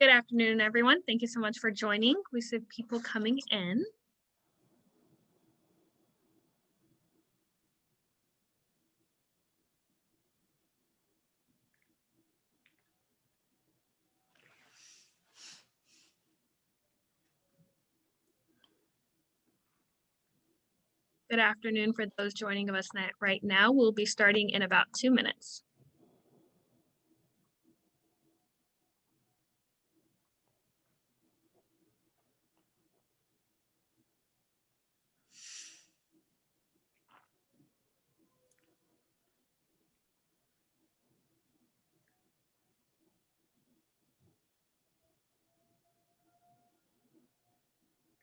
Good afternoon, everyone. Thank you so much for joining. We see people coming in. Good afternoon for those joining us right now. We'll be starting in about 2 minutes.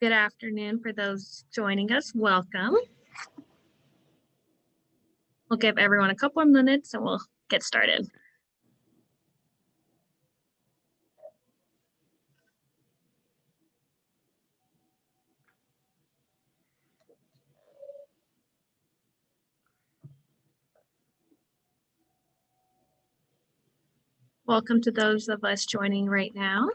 Good afternoon for those joining us. Welcome. We'll give everyone a couple of minutes and we'll get started. Welcome to those of us joining right now.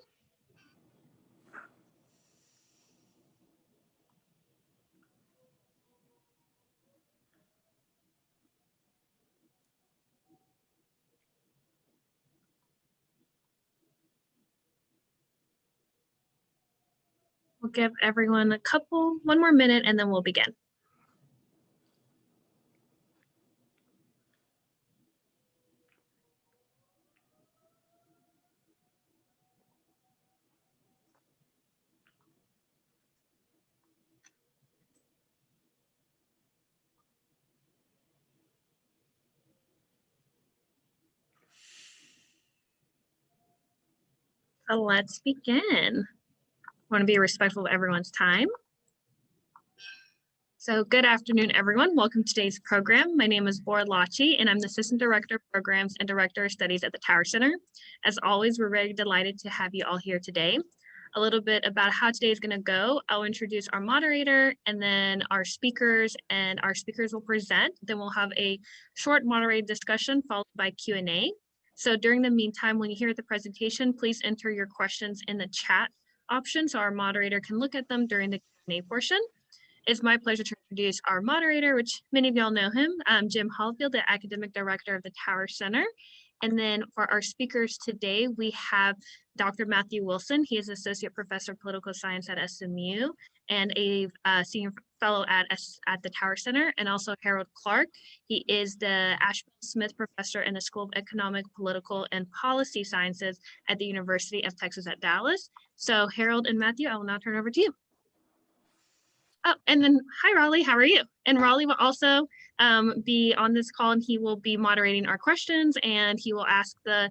We'll give everyone one more minute and then we'll begin. So let's begin. Want to be respectful of everyone's time. So good afternoon, everyone. Welcome to today's program. My name is Bora Lachi, and I'm the Assistant Director of Programs and Director of Studies at the Tower Center. As always, we're very delighted to have you all here today. A little bit about how today is going to go. I'll introduce our moderator and then our speakers, and our speakers will present. Then we'll have a short moderated discussion followed by Q&A. So during the meantime, when you hear the presentation, please enter your questions in the chat option so our moderator can look at them during the Q&A portion. It's my pleasure to introduce our moderator, which many of y'all know him, Jim Hallfield, the Academic Director of the Tower Center. And then for our speakers today, we have Dr. Matthew Wilson. He is Associate Professor of Political Science at SMU and a Senior Fellow at the Tower Center, and also Harold Clark. He is the Ashby Smith Professor in the School of Economic, Political, and Policy Sciences at the University of Texas at Dallas. So Harold and Matthew, I will now turn over to you. Oh, and then, hi, Raleigh, how are you? And Raleigh will also be on this call, and he will be moderating our questions, and he will ask the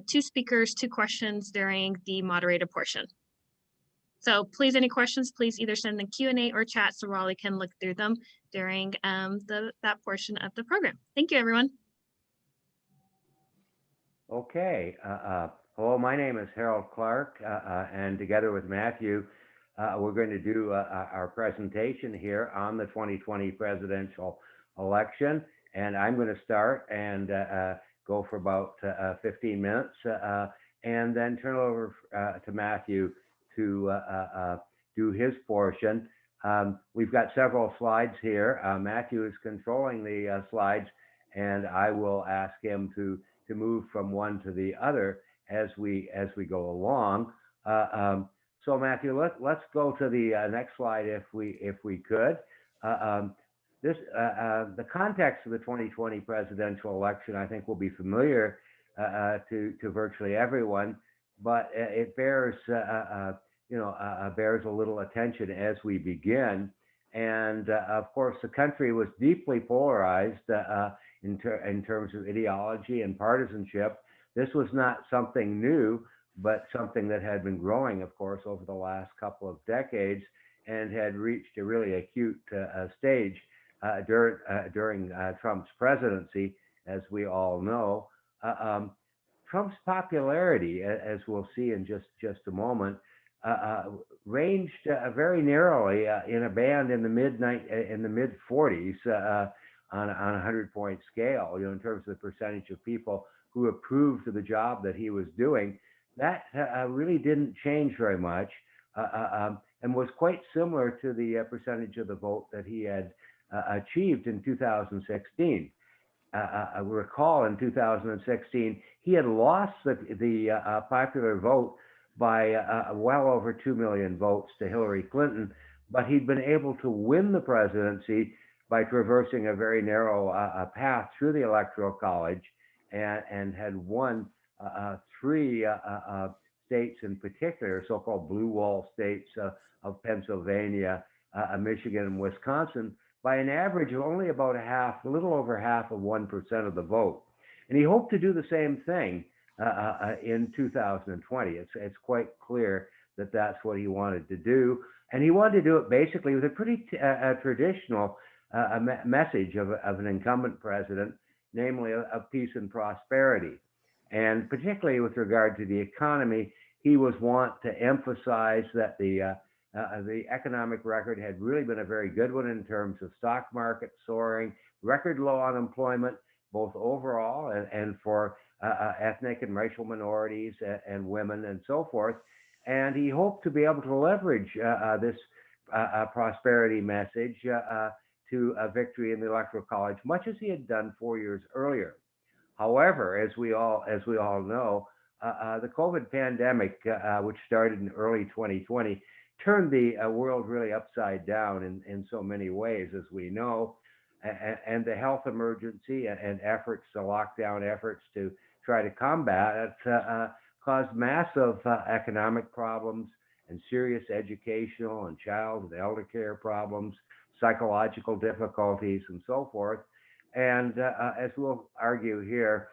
two speakers 2 questions during the moderator portion. So please, any questions, please either send the Q&A or chat so Raleigh can look through them during that portion of the program. Thank you, everyone. Okay. Hello, my name is Harold Clark, and together with Matthew, we're going to do our presentation here on the 2020 presidential election, and I'm going to start and go for about 15 minutes, and then turn it over to Matthew to do his portion. We've got several slides here. Matthew is controlling the slides, and I will ask him to move from one to the other as we go along. So Matthew, let's go to the next slide if we could. The context of the 2020 presidential election, I think, will be familiar to virtually everyone, but it bears bears a little attention as we begin. And of course, the country was deeply polarized in terms of ideology and partisanship. This was not something new, but something that had been growing, of course, over the last couple of decades and had reached a really acute stage during Trump's presidency, as we all know. Trump's popularity, as we'll see in just a moment, ranged very narrowly in a band in the mid 40s on a 100-point scale, in terms of the percentage of people who approved of the job that he was doing. that really didn't change very much, and was quite similar to the percentage of the vote that he had achieved in 2016. I recall in 2016 he had lost the popular vote by well over 2 million votes to Hillary Clinton, but he'd been able to win the presidency by traversing a very narrow path through the Electoral College, and had won three states in particular, so-called blue wall states of Pennsylvania, Michigan, and Wisconsin, by an average of only about a little over half of 1% of the vote. And he hoped to do the same thing in 2020. It's quite clear that that's what he wanted to do. And he wanted to do it basically with a pretty traditional message of an incumbent president, namely of peace and prosperity. And particularly with regard to the economy, he was wont to emphasize that the economic record had really been a very good one in terms of stock market soaring, record low unemployment, both overall and for ethnic and racial minorities and women and so forth. And he hoped to be able to leverage this prosperity message to a victory in the Electoral College, much as he had done 4 years earlier. However, as we all know, the COVID pandemic, which started in early 2020, turned the world really upside down in so many ways, as we know, and the health emergency and efforts, the lockdown efforts to try to combat it, caused massive economic problems and serious educational and child and elder care problems, psychological difficulties, and so forth. And as we'll argue here,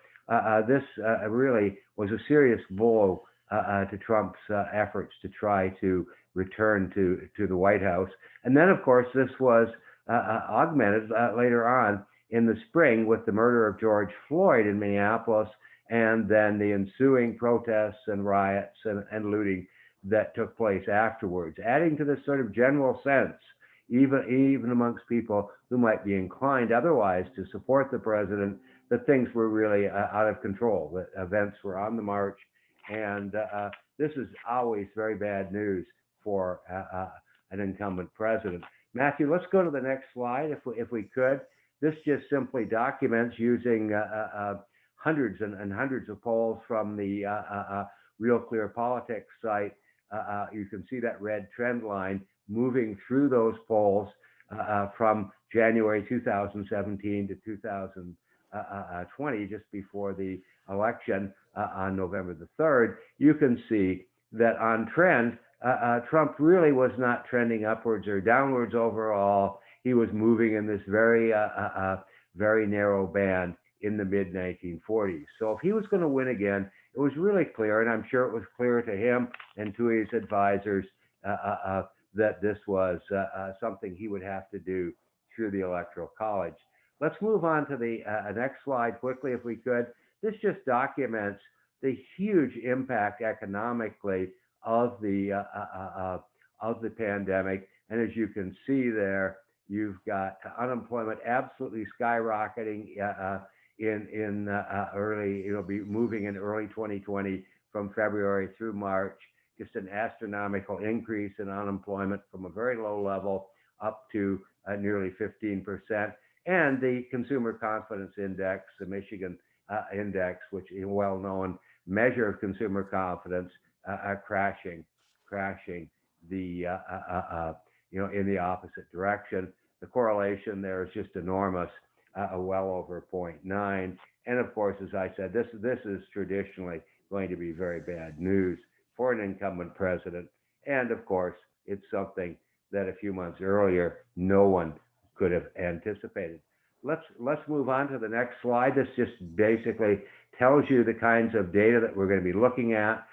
this really was a serious blow to Trump's efforts to try to return to the White House. And then, of course, this was augmented later on in the spring with the murder of George Floyd in Minneapolis, and then the ensuing protests and riots and looting that took place afterwards, adding to this sort of general sense, even amongst people who might be inclined otherwise to support the president, that things were really out of control, that events were on the march. And this is always very bad news for an incumbent president. Matthew, let's go to the next slide if we could. This just simply documents, using hundreds and hundreds of polls from the Real Clear Politics site. You can see that red trend line moving through those polls from January 2017 to 2020, just before the election on November the 3rd. You can see that on trend, Trump really was not trending upwards or downwards overall. He was moving in this very narrow band in the mid 1940s. So if he was going to win again, it was really clear, and I'm sure it was clear to him and to his advisors, that this was something he would have to do through the Electoral College. Let's move on to the next slide quickly, if we could. This just documents the huge impact economically of the pandemic. And as you can see there, you've got unemployment absolutely skyrocketing in early, it'll be moving in early 2020 from February through March, just an astronomical increase in unemployment from a very low level up to nearly 15%. And the Consumer Confidence Index, the Michigan Index, which is a well-known measure of consumer confidence, crashing the in the opposite direction. The correlation there is just enormous, well over 0.9. And of course, as I said, this is traditionally going to be very bad news for an incumbent president. And of course, it's something that a few months earlier no one could have anticipated. Let's move on to the next slide. This just basically tells you the kinds of data that we're going to be looking at.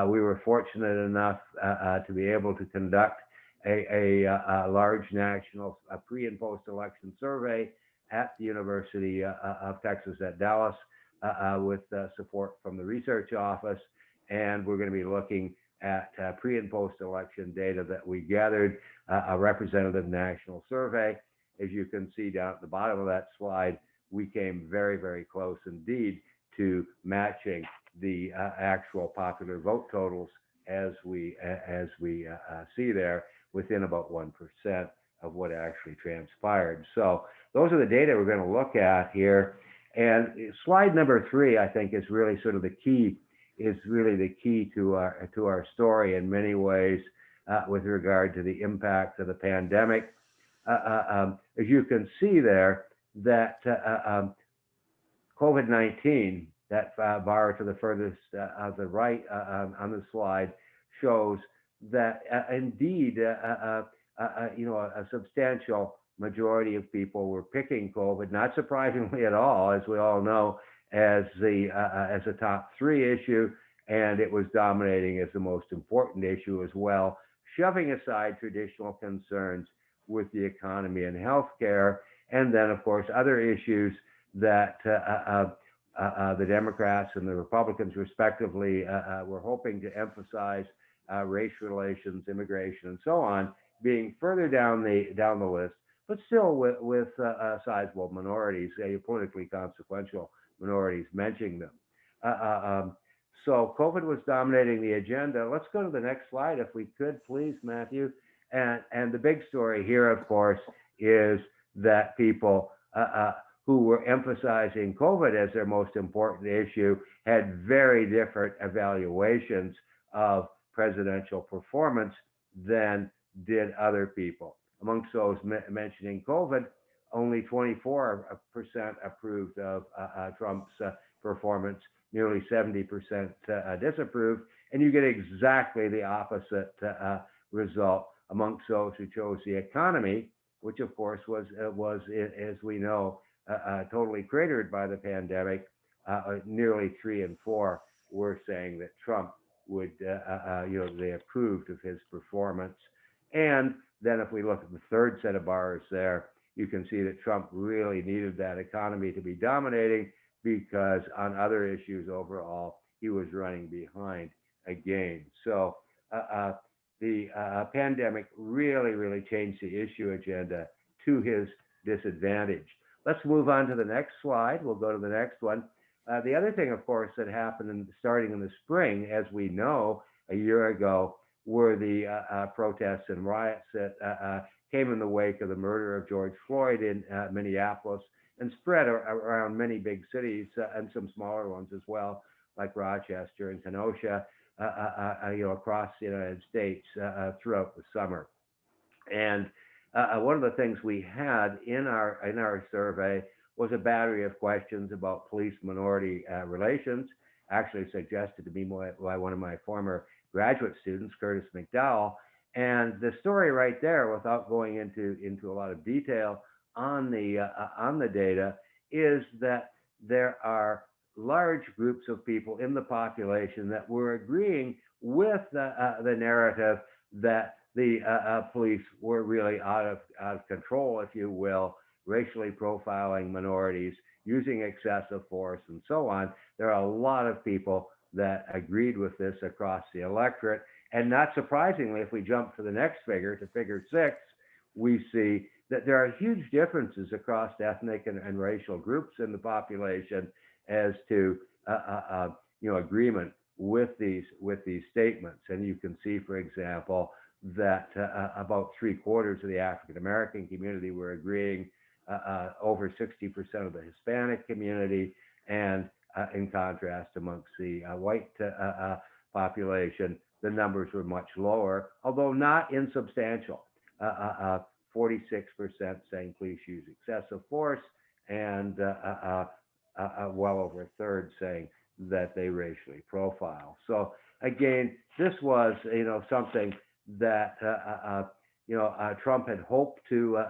We were fortunate enough to be able to conduct a large national pre and post-election survey at the University of Texas at Dallas with support from the research office. And we're going to be looking at pre and post-election data that we gathered, a representative national survey. As you can see down at the bottom of that slide, we came very, very close indeed to matching the actual popular vote totals as we see there within about 1% of what actually transpired. So those are the data we're going to look at here. And slide number 3, I think, is really sort of the key, is really the key to our story in many ways with regard to the impact of the pandemic. As you can see there, that COVID-19, that bar to the furthest of the right on the slide, shows that indeed, a substantial majority of people were picking COVID, not surprisingly at all, as we all know, as a top 3 issue, and it was dominating as the most important issue as well, shoving aside traditional concerns with the economy and healthcare, and then of course other issues that the Democrats and the Republicans, respectively, were hoping to emphasize, race relations, immigration, and so on, being further down the list, but still with sizable minorities, politically consequential minorities, mentioning them. So COVID was dominating the agenda. Let's go to the next slide, if we could, please, Matthew. And the big story here, of course, is that people who were emphasizing COVID as their most important issue had very different evaluations of presidential performance than did other people. Amongst those mentioning COVID, only 24% approved of Trump's performance, nearly 70% disapproved, and you get exactly the opposite result amongst those who chose the economy, which of course was as we know, totally cratered by the pandemic. Nearly 3 and 4 were saying that Trump would, they approved of his performance. And then if we look at the third set of bars there, you can see that Trump really needed that economy to be dominating, because on other issues overall, he was running behind again. So the pandemic really changed the issue agenda to his disadvantage. Let's move on to the next slide. We'll go to the next one. The other thing, of course, that happened starting in the spring, as we know, a year ago, were the protests and riots that came in the wake of the murder of George Floyd in Minneapolis, and spread around many big cities and some smaller ones as well, like Rochester and Kenosha, across the United States throughout the summer. And one of the things we had in our survey was a battery of questions about police-minority relations, actually suggested to me by one of my former graduate students, Curtis McDowell. And the story right there, without going into a lot of detail on the data, is that there are large groups of people in the population that were agreeing with the narrative that the police were really out of control, if you will, racially profiling minorities, using excessive force, and so on. There are a lot of people that agreed with this across the electorate. And not surprisingly, if we jump to the next figure, to figure 6, we see that there are huge differences across ethnic and racial groups in the population as to agreement with these statements. And you can see, for example, that about 3/4 of the African American community were agreeing, over 60% of the Hispanic community, and in contrast, amongst the white population, the numbers were much lower, although not insubstantial. 46% saying police use excessive force, and well over a third saying that they racially profile. So again, this was something that Trump had hoped to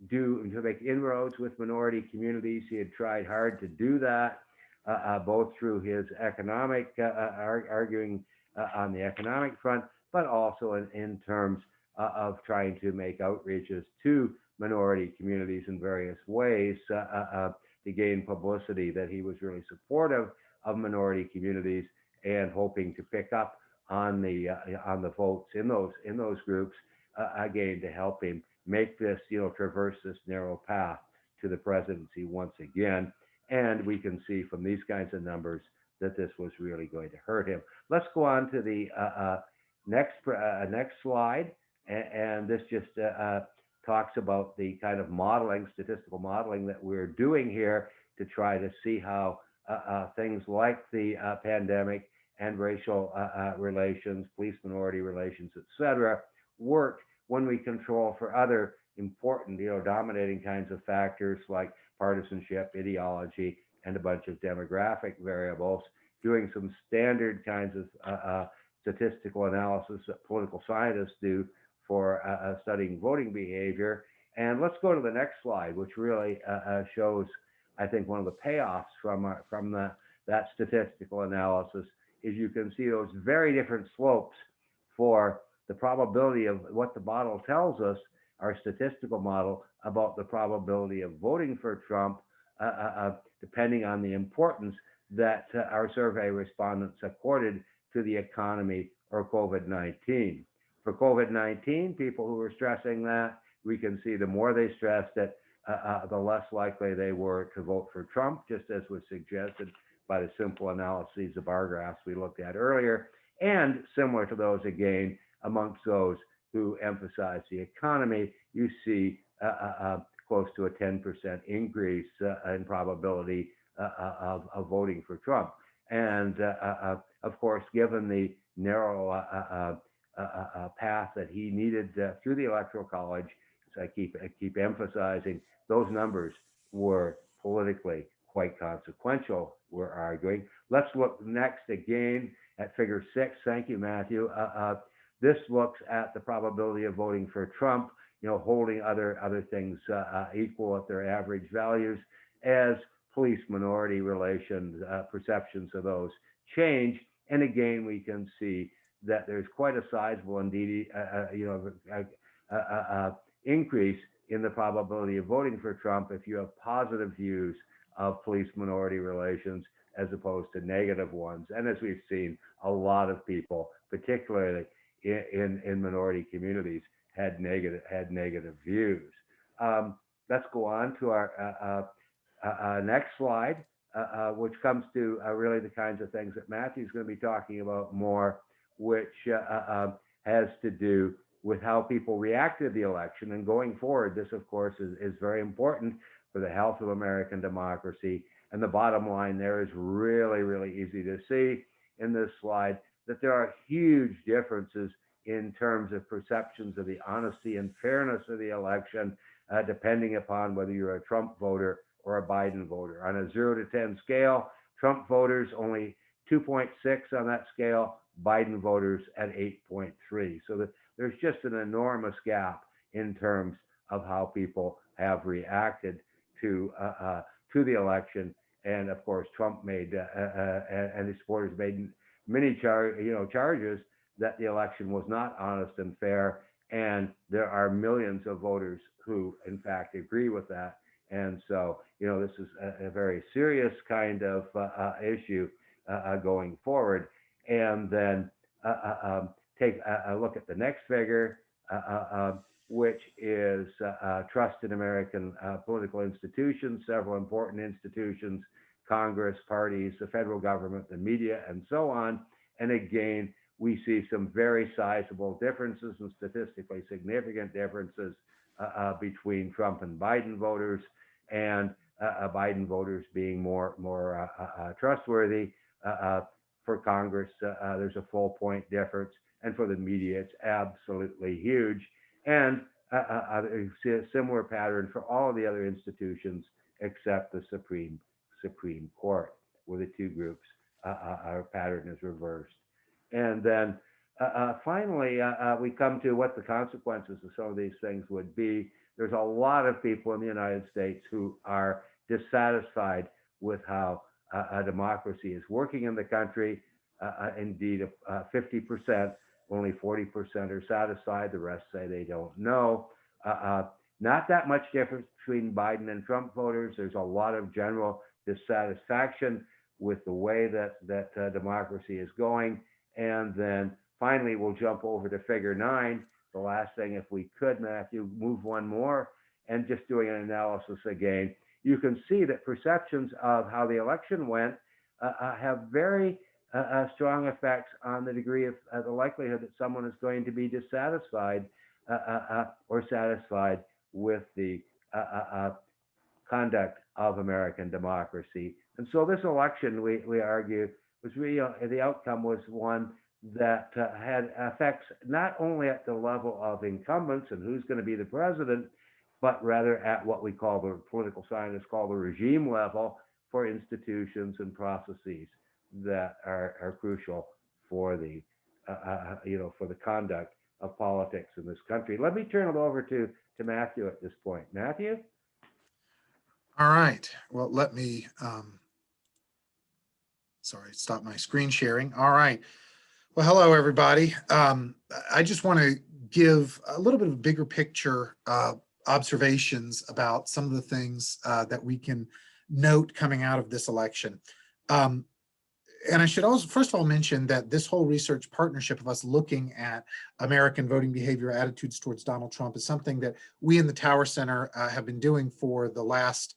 do, to make inroads with minority communities. He had tried hard to do that, both through his economic arguing on the economic front, but also in terms of trying to make outreaches to minority communities in various ways to gain publicity that he was really supportive of minority communities, and hoping to pick up on the votes in those groups, again, to help him make this, traverse this narrow path to the presidency once again. And we can see from these kinds of numbers that this was really going to hurt him. Let's go on to the next slide, and this just talks about the kind of modeling, statistical modeling that we're doing here to try to see how things like the pandemic and racial relations, police-minority relations, etc., work when we control for other important, dominating kinds of factors like partisanship, ideology, and a bunch of demographic variables, doing some standard kinds of statistical analysis that political scientists do for studying voting behavior. And let's go to the next slide, which really shows, I think, one of the payoffs from that statistical analysis is you can see those very different slopes for the probability of what the model tells us, our statistical model, about the probability of voting for Trump, depending on the importance that our survey respondents accorded to the economy or COVID-19. For COVID-19, people who were stressing that, we can see the more they stressed it, the less likely they were to vote for Trump, just as was suggested by the simple analyses of bar graphs we looked at earlier, and similar to those again, amongst those who emphasize the economy, you see close to a 10% increase in probability of voting for Trump. And of course, given the narrow path that he needed through the Electoral College, so I keep emphasizing, those numbers were politically quite consequential, we're arguing. Let's look next again at figure 6. Thank you, Matthew. This looks at the probability of voting for Trump, holding other things equal at their average values as police-minority relations, perceptions of those change. And again, we can see that there's quite a sizable, indeed, increase in the probability of voting for Trump if you have positive views of police-minority relations as opposed to negative ones. And as we've seen, a lot of people, particularly in minority communities, had negative views. Let's go on to our next slide, which comes to really the kinds of things that Matthew's going to be talking about more, which has to do with how people reacted to the election. And going forward, this, of course, is very important for the health of American democracy. And the bottom line there is really, really easy to see in this slide, that there are huge differences in terms of perceptions of the honesty and fairness of the election, depending upon whether you're a Trump voter or a Biden voter. On a 0 to 10 scale, Trump voters only 2.6 on that scale, Biden voters at 8.3. So there's just an enormous gap in terms of how people have reacted to the election. And of course, Trump made and his supporters made many charges that the election was not honest and fair. And there are millions of voters who, in fact, agree with that. And so, this is a very serious kind of issue going forward. And then take a look at the next figure, which is trust in American political institutions, several important institutions, Congress, parties, the federal government, the media, and so on. And again, we see some very sizable differences and statistically significant differences between Trump and Biden voters, and Biden voters being more trustworthy. For Congress, there's a full point difference, and for the media, it's absolutely huge. And you see a similar pattern for all of the other institutions except the Supreme Court, where the two groups, our pattern is reversed. And then finally, we come to what the consequences of some of these things would be. There's a lot of people in the United States who are dissatisfied with how democracy is working in the country. Indeed, 50%, only 40% are satisfied. The rest say they don't know. Not that much difference between Biden and Trump voters. There's a lot of general dissatisfaction with the way that democracy is going. And then finally, we'll jump over to figure 9. The last thing, if we could, Matthew, move one more, and just doing an analysis again, you can see that perceptions of how the election went have very strong effects on the degree of the likelihood that someone is going to be dissatisfied or satisfied with the conduct of American democracy. And so this election, we argue, was really, the outcome was one that had effects not only at the level of incumbents and who's going to be the president, but rather at what we call, the political scientists call, the regime level, for institutions and processes that are crucial for the for the conduct of politics in this country. Let me turn it over to Matthew at this point. Matthew? All right. Well, let me, sorry, stop my screen sharing. All right. Well, hello, everybody. I just want to give a little bit of a bigger picture observations about some of the things that we can note coming out of this election. And I should also, first of all, mention that this whole research partnership of us looking at American voting behavior attitudes towards Donald Trump is something that we in the Tower Center have been doing for the last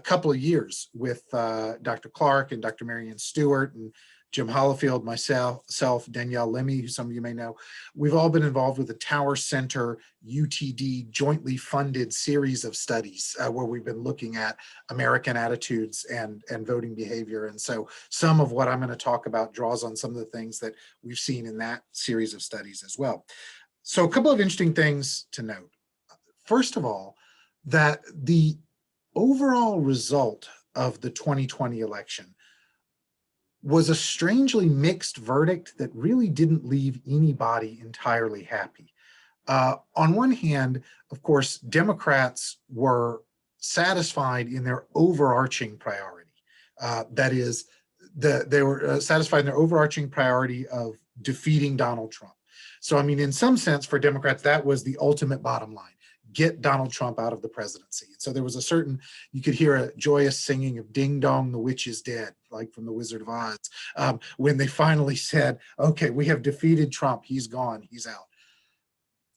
couple of years with Dr. Clark and Dr. Marianne Stewart and Jim Hollifield, myself, Danielle Lemmy, who some of you may know. We've all been involved with the Tower Center UTD jointly funded series of studies where we've been looking at American attitudes and voting behavior. And so some of what I'm going to talk about draws on some of the things that we've seen in that series of studies as well. So a couple of interesting things to note. First of all, that the overall result of the 2020 election was a strangely mixed verdict that really didn't leave anybody entirely happy. On one hand, of course, Democrats were satisfied in their overarching priority. That is, they were satisfied in their overarching priority of defeating Donald Trump. So, I mean, in some sense, for Democrats, that was the ultimate bottom line. Get Donald Trump out of the presidency. So there was a certain, you could hear a joyous singing of Ding Dong, the Witch is Dead, like from the Wizard of Oz, when they finally said, okay, we have defeated Trump, he's gone, he's out.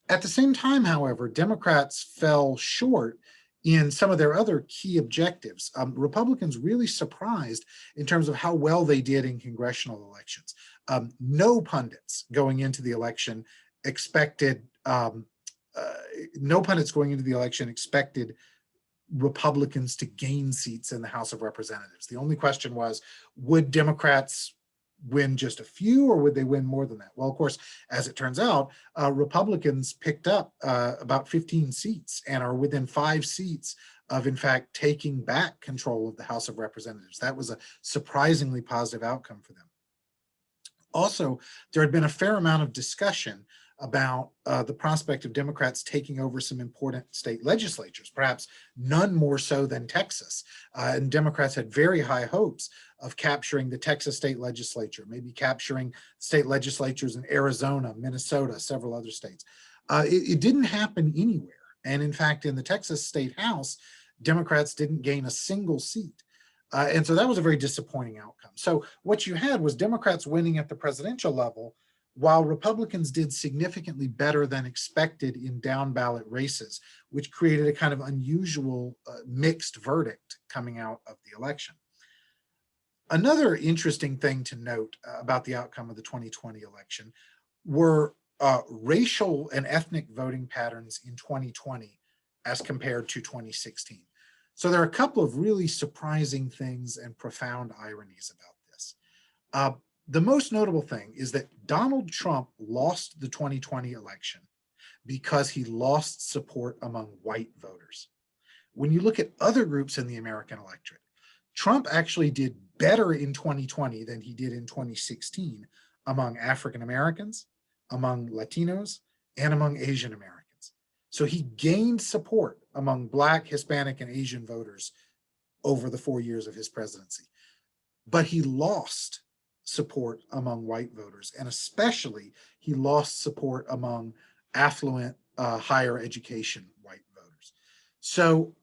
At the same time, however, Democrats fell short in some of their other key objectives. Republicans really surprised in terms of how well they did in congressional elections. No pundits going into the election expected Republicans to gain seats in the House of Representatives. The only question was, would Democrats win just a few or would they win more than that? Well, of course, as it turns out, Republicans picked up about 15 seats and are within 5 seats of, in fact, taking back control of the House of Representatives. That was a surprisingly positive outcome for them. Also, there had been a fair amount of discussion about the prospect of Democrats taking over some important state legislatures, perhaps none more so than Texas. And Democrats had very high hopes of capturing the Texas state legislature, maybe capturing state legislatures in Arizona, Minnesota, several other states. It didn't happen anywhere. And in fact, in the Texas state House, Democrats didn't gain a single seat. And so that was a very disappointing outcome. So what you had was Democrats winning at the presidential level, while Republicans did significantly better than expected in down ballot races, which created a kind of unusual mixed verdict coming out of the election. Another interesting thing to note about the outcome of the 2020 election were racial and ethnic voting patterns in 2020 as compared to 2016. So there are a couple of really surprising things and profound ironies about this. The most notable thing is that Donald Trump lost the 2020 election because he lost support among white voters. When you look at other groups in the American electorate, Trump actually did better in 2020 than he did in 2016 among African Americans, among Latinos, and among Asian Americans. So he gained support among Black, Hispanic, and Asian voters over the 4 years of his presidency. But he lost support among white voters, and especially he lost support among affluent, higher education white voters. So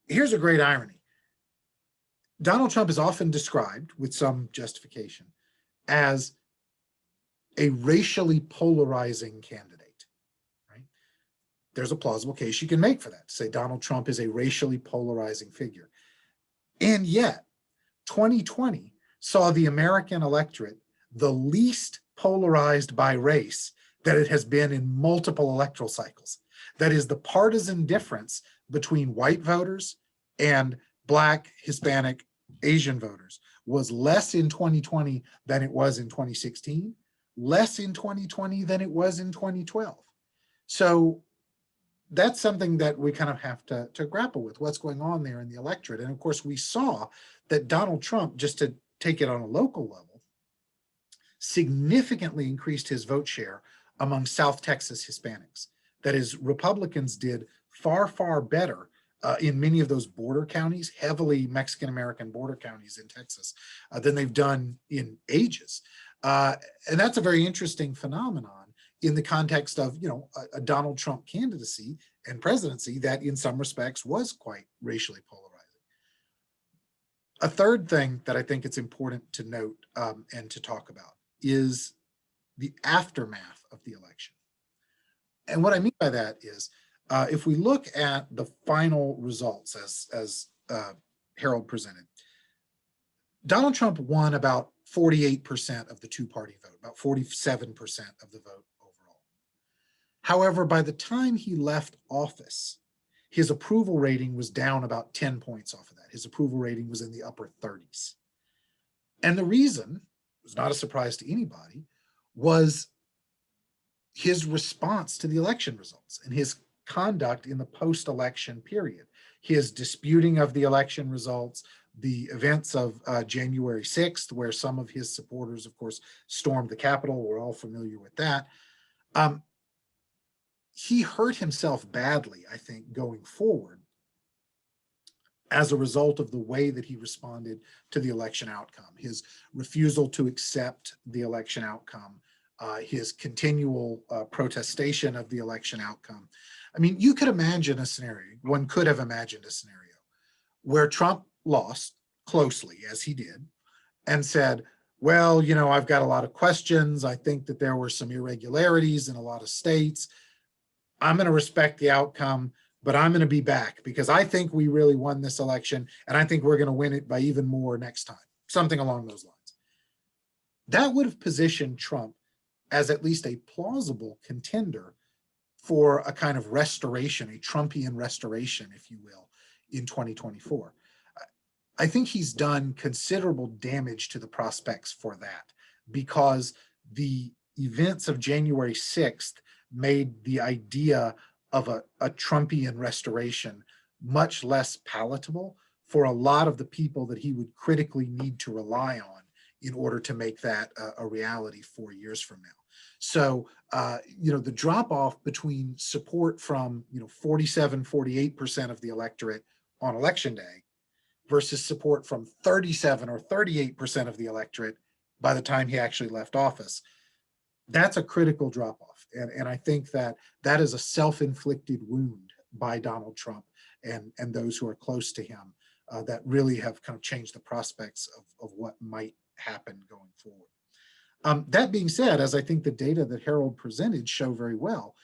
here's a great irony. Donald Trump is often described, with some justification, as a racially polarizing candidate, right? There's a plausible case you can make for that, to say Donald Trump is a racially polarizing figure. And yet, 2020 saw the American electorate the least polarized by race that it has been in multiple electoral cycles. That is, the partisan difference between white voters and Black, Hispanic, Asian voters was less in 2020 than it was in 2016, less in 2020 than it was in 2012. So that's something that we kind of have to grapple with, what's going on there in the electorate. And of course, we saw that Donald Trump, just to take it on a local level, significantly increased his vote share among South Texas Hispanics. That is, Republicans did far, far better in many of those border counties, heavily Mexican-American border counties in Texas, than they've done in ages. And that's a very interesting phenomenon in the context of, you know, a Donald Trump candidacy and presidency that in some respects was quite racially polarizing. A third thing that I think it's important to note and to talk about is the aftermath of the election. And what I mean by that is, if we look at the final results as Harold presented, Donald Trump won about 48% of the two-party vote, about 47% of the vote overall. However, by the time he left office, his approval rating was down about 10 points off of that. His approval rating was in the upper 30s. And the reason, it was not a surprise to anybody, was his response to the election results and his conduct in the post-election period, his disputing of the election results, the events of January 6th, where some of his supporters, of course, stormed the Capitol. We're all familiar with that. He hurt himself badly, I think, going forward as a result of the way that he responded to the election outcome, his refusal to accept the election outcome, his continual protestation of the election outcome. I mean, you could imagine a scenario, one could have imagined a scenario where Trump lost closely, as he did, and said, well, you know, I've got a lot of questions. I think that there were some irregularities in a lot of states. I'm going to respect the outcome, but I'm going to be back because I think we really won this election, and I think we're going to win it by even more next time, something along those lines. That would have positioned Trump as at least a plausible contender for a kind of restoration, a Trumpian restoration, if you will, in 2024. I think he's done considerable damage to the prospects for that because the events of January 6th made the idea of a Trumpian restoration much less palatable for a lot of the people that he would critically need to rely on in order to make that a reality 4 years from now. So, you know, the drop off between support from, 47, 48% of the electorate on election day versus support from 37 or 38% of the electorate by the time he actually left office, that's a critical drop off. And I think that that is a self-inflicted wound by Donald Trump and those who are close to him that really have kind of changed the prospects of what might happen going forward. That being said, as I think the data that Harold presented show very well,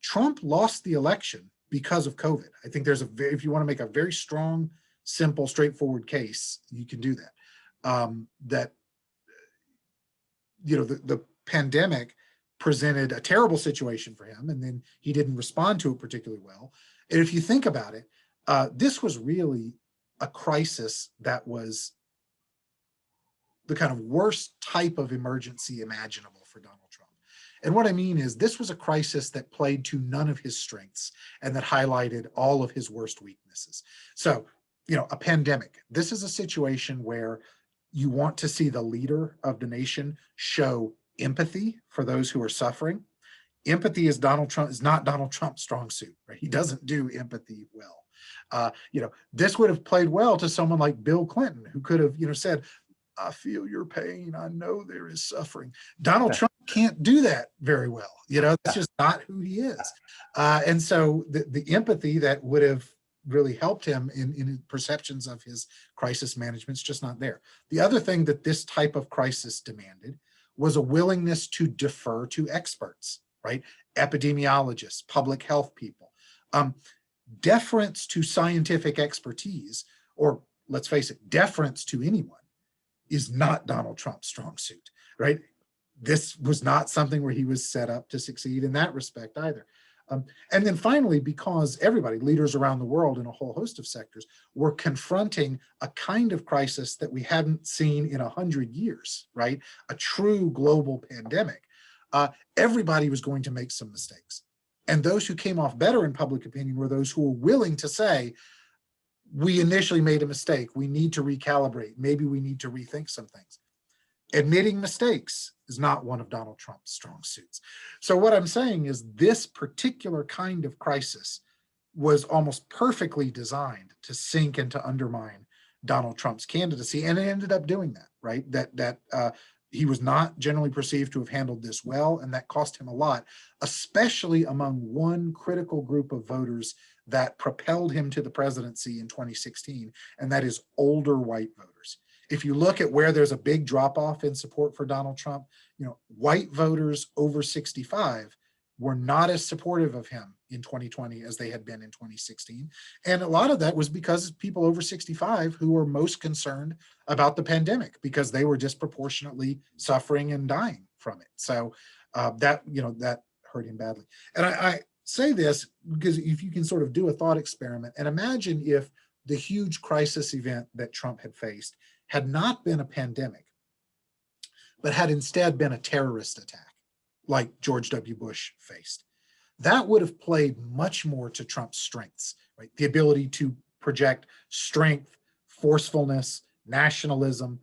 Trump lost the election because of COVID. I think there's if you want to make a very strong, simple, straightforward case, you can do that. That, the pandemic presented a terrible situation for him, and then he didn't respond to it particularly well. And if you think about it, this was really a crisis that was the kind of worst type of emergency imaginable for Donald Trump. And what I mean is this was a crisis that played to none of his strengths and that highlighted all of his worst weaknesses. So, a pandemic, this is a situation where you want to see the leader of the nation show empathy for those who are suffering. Empathy is not Donald Trump's strong suit, right? He doesn't do empathy well. This would have played well to someone like Bill Clinton, who could have, said, I feel your pain. I know there is suffering. Donald Trump can't do that very well. That's just not who he is. And so the empathy that would have really helped him in perceptions of his crisis management is just not there. The other thing that this type of crisis demanded was a willingness to defer to experts, right? Epidemiologists, public health people. Deference to scientific expertise, or let's face it, deference to anyone, is not Donald Trump's strong suit, right? This was not something where he was set up to succeed in that respect either. And then finally, because everybody, leaders around the world in a whole host of sectors, were confronting a kind of crisis that we hadn't seen in 100 years, right? A true global pandemic. Everybody was going to make some mistakes. And those who came off better in public opinion were those who were willing to say, we initially made a mistake. We need to recalibrate. Maybe we need to rethink some things. Admitting mistakes is not one of Donald Trump's strong suits. So what I'm saying is this particular kind of crisis was almost perfectly designed to sink and to undermine Donald Trump's candidacy, and it ended up doing that, right? That he was not generally perceived to have handled this well, and that cost him a lot, especially among one critical group of voters that propelled him to the presidency in 2016, and that is older white voters. If you look at where there's a big drop off in support for Donald Trump, white voters over 65 were not as supportive of him in 2020 as they had been in 2016. And a lot of that was because people over 65 who were most concerned about the pandemic because they were disproportionately suffering and dying from it. So that hurt him badly. And I say this because if you can sort of do a thought experiment and imagine if the huge crisis event that Trump had faced had not been a pandemic, but had instead been a terrorist attack like George W. Bush faced. That would have played much more to Trump's strengths, right? The ability to project strength, forcefulness, nationalism,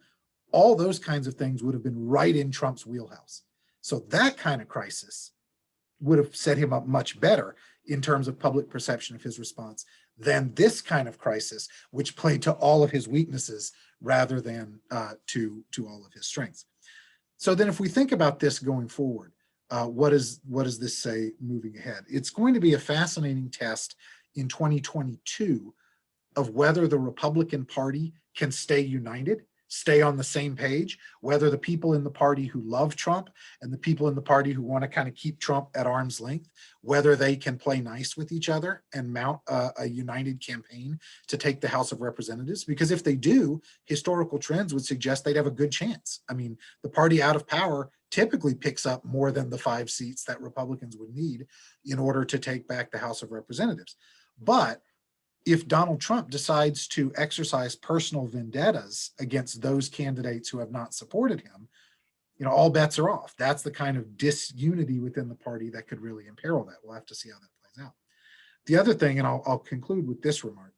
all those kinds of things would have been right in Trump's wheelhouse. So that kind of crisis would have set him up much better in terms of public perception of his response than this kind of crisis, which played to all of his weaknesses rather than to all of his strengths. So then if we think about this going forward, what does this say moving ahead? It's going to be a fascinating test in 2022 of whether the Republican Party can stay united, stay on the same page, whether the people in the party who love Trump and the people in the party who want to kind of keep Trump at arm's length, whether they can play nice with each other and mount a united campaign to take the House of Representatives. Because if they do, historical trends would suggest they'd have a good chance. I mean, the party out of power typically picks up more than the 5 seats that Republicans would need in order to take back the House of Representatives. But if Donald Trump decides to exercise personal vendettas against those candidates who have not supported him, all bets are off. That's the kind of disunity within the party that could really imperil that. We'll have to see how that plays out. The other thing, and I'll conclude with this remark,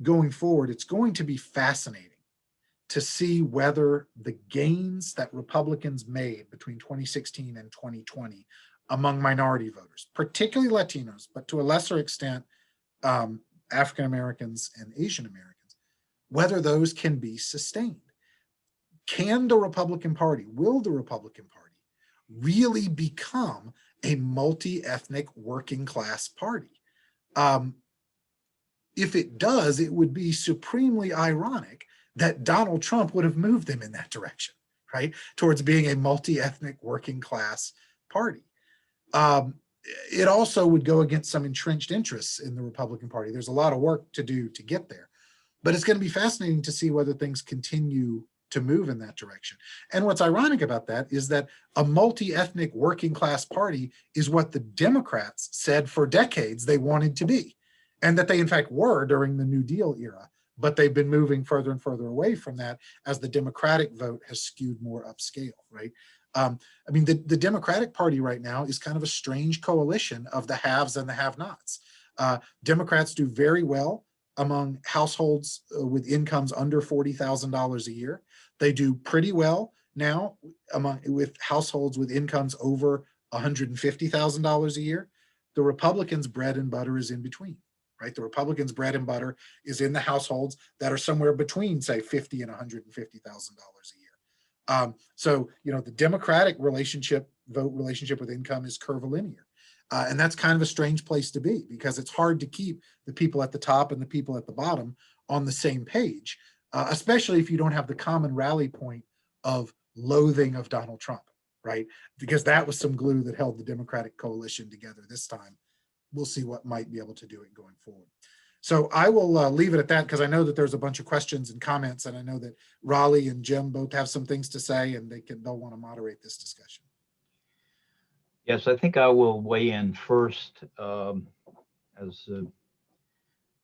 going forward, it's going to be fascinating to see whether the gains that Republicans made between 2016 and 2020 among minority voters, particularly Latinos, but to a lesser extent, African Americans and Asian Americans, whether those can be sustained. Can the Republican Party, will the Republican Party really become a multi-ethnic working class party? If it does, it would be supremely ironic that Donald Trump would have moved them in that direction, right? Towards being a multi-ethnic working class party. It also would go against some entrenched interests in the Republican Party. There's a lot of work to do to get there, but it's going to be fascinating to see whether things continue to move in that direction. And what's ironic about that is that a multi-ethnic working class party is what the Democrats said for decades they wanted to be, and that they in fact were during the New Deal era, but they've been moving further and further away from that as the Democratic vote has skewed more upscale, right? I mean, the Democratic Party right now is kind of a strange coalition of the haves and the have-nots. Democrats do very well among households with incomes under $40,000 a year. They do pretty well now with households with incomes over $150,000 a year. The Republicans' bread and butter is in between, right? The Republicans' bread and butter is in the households that are somewhere between, say, $50,000 and $150,000 a year. So, the Democratic vote relationship with income is curvilinear. And that's kind of a strange place to be because it's hard to keep the people at the top and the people at the bottom on the same page, especially if you don't have the common rally point of loathing of Donald Trump, right? Because that was some glue that held the Democratic coalition together this time. We'll see what might be able to do it going forward. So I will leave it at that because I know that there's a bunch of questions and comments, and I know that Raleigh and Jim both have some things to say, and they'll want to moderate this discussion. Yes, I think I will weigh in first as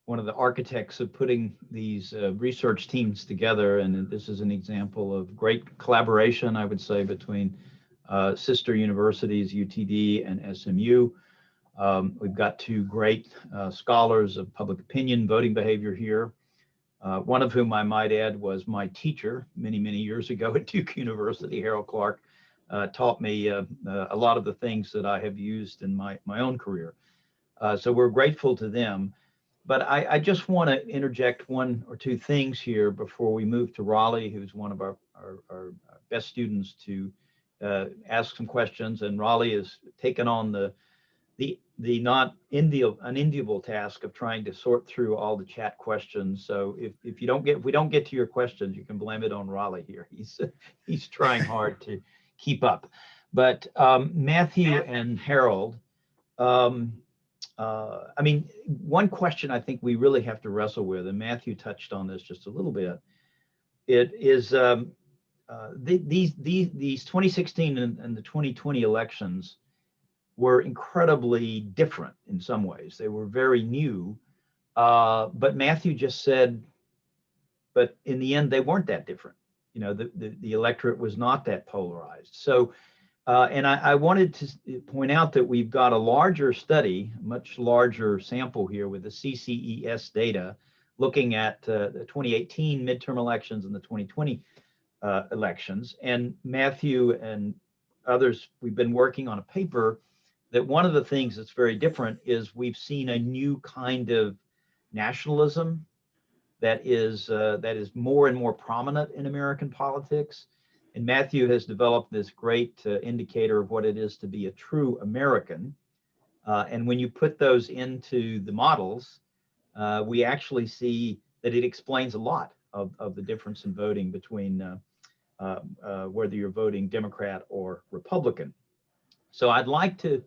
one of the architects of putting these research teams together. And this is an example of great collaboration, I would say, between sister universities, UTD and SMU. We've got two great scholars of public opinion, voting behavior here. One of whom I might add was my teacher many, many years ago at Duke University. Harold Clark taught me a lot of the things that I have used in my own career. So we're grateful to them. But I just want to interject one or two things here before we move to Raleigh, who's one of our best students, to ask some questions. And Raleigh has taken on the not unenviable task of trying to sort through all the chat questions. So if we don't get to your questions, you can blame it on Raleigh here. He's trying hard to keep up. But Matthew and Harold, I mean, one question I think we really have to wrestle with, and Matthew touched on this just a little bit, it is these 2016 and the 2020 elections were incredibly different in some ways. They were very new, but Matthew just said, but in the end, they weren't that different. You know, the electorate was not that polarized. So, and I wanted to point out that we've got a larger study, much larger sample here with the CCES data, looking at the 2018 midterm elections and the 2020 elections. And Matthew and others, we've been working on a paper that one of the things that's very different is we've seen a new kind of nationalism that is more and more prominent in American politics. And Matthew has developed this great indicator of what it is to be a true American. And when you put those into the models, we actually see that it explains a lot of the difference in voting between whether you're voting Democrat or Republican. So I'd like to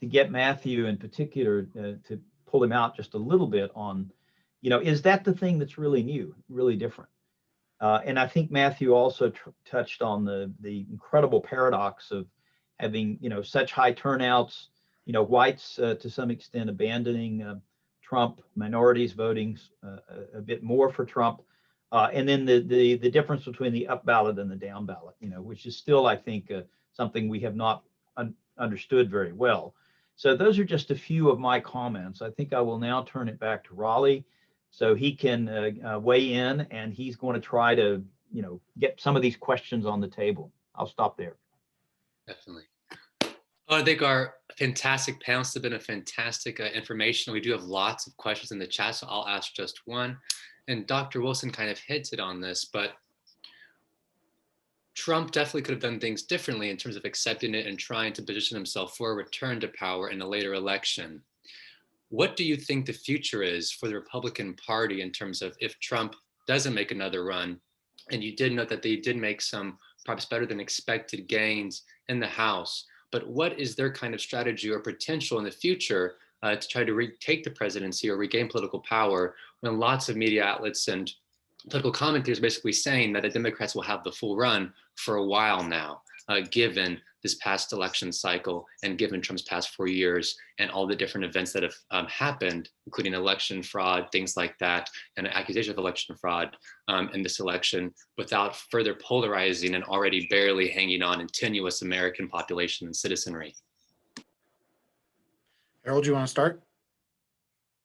get Matthew in particular to pull him out just a little bit on, you know, is that the thing that's really new, really different? And I think Matthew also touched on the incredible paradox of having, you know, such high turnouts, you know, whites to some extent abandoning Trump, minorities voting a bit more for Trump, and then the difference between the up ballot and the down ballot, you know, which is still, I think, something we have not understood very well. So those are just a few of my comments. I think I will now turn it back to Raleigh so he can weigh in, and he's going to try to, you know, get some of these questions on the table. I'll stop there. Definitely. Oh, I think our fantastic panelists have been a fantastic information. We do have lots of questions in the chat, so I'll ask just one. And Dr. Wilson kind of hits it on this, but Trump definitely could have done things differently in terms of accepting it and trying to position himself for a return to power in a later election. What do you think the future is for the Republican Party in terms of if Trump doesn't make another run? And you did note that they did make some perhaps better than expected gains in the House, but what is their kind of strategy or potential in the future to try to retake the presidency or regain political power when lots of media outlets and political commentators basically saying that the Democrats will have the full run for a while now, given this past election cycle and given Trump's past 4 years and all the different events that have happened, including election fraud, things like that, and an accusation of election fraud in this election, without further polarizing and already barely hanging on in tenuous American population and citizenry. Harold, you want to start?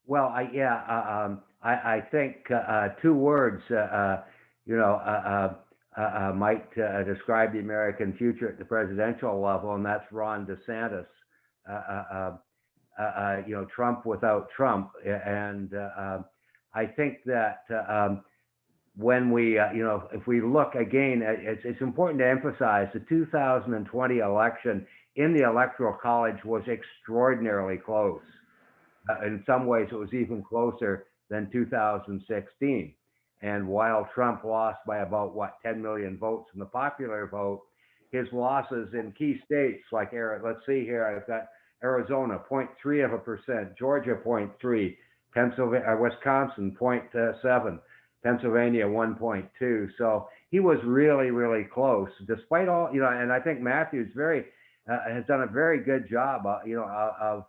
Well, I think two words, might describe the American future at the presidential level, and that's Ron DeSantis. Trump without Trump, and I think that when we, if we look again, it's important to emphasize the 2020 election in the Electoral College was extraordinarily close. In some ways, it was even closer than 2016. And while Trump lost by about 10 million votes in the popular vote, his losses in key states like, let's see here, I've got Arizona 0.3%, Georgia 0.3, Wisconsin 0.7, Pennsylvania 1.2. So he was really, really close, despite all, and I think Matthew's has done a very good job, of